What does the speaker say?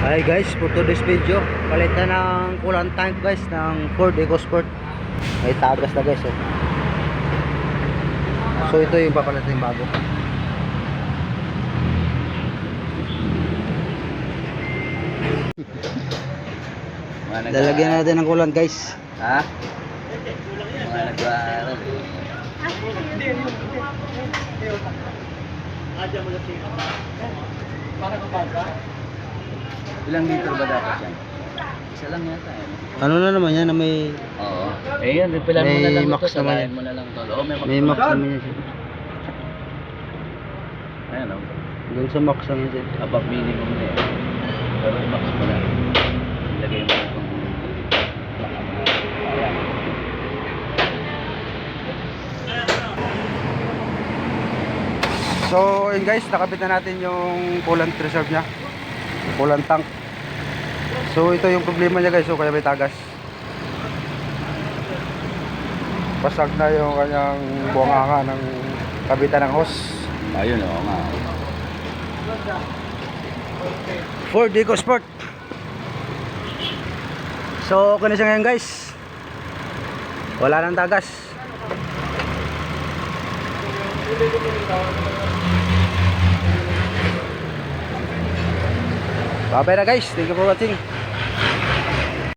Hi guys, for today's video, palitan ng coolant tank guys ng Ford EcoSport. May tagas na guys. So ito yung papalitan yung bago. Lalagyan natin ng coolant guys. Ha? Mga nag-aaral. Ilang liter ba dapat yan? Isa lang yata eh. Ano na naman yan na may... Oo. Eh yan, pilan mo May na lang max ito. naman Salain yan. mo na lang ito. Oo, May max naman yan siya. Ayan o. Doon sa max naman siya. Above minimum na yan. Pero max mo na. Ilagay mo itong... Ayan. So yun guys, nakabit na natin yung coolant reserve nya, coolant tank. So ito yung problema niya guys, so kaya may tagas. Pasag na yung kanyang buwanganga ng kabitan ng hose. Ayun o nga. Ford EcoSport. So okay na siya ngayon guys. Wala nang tagas. Bye bye na guys, thank you for watching.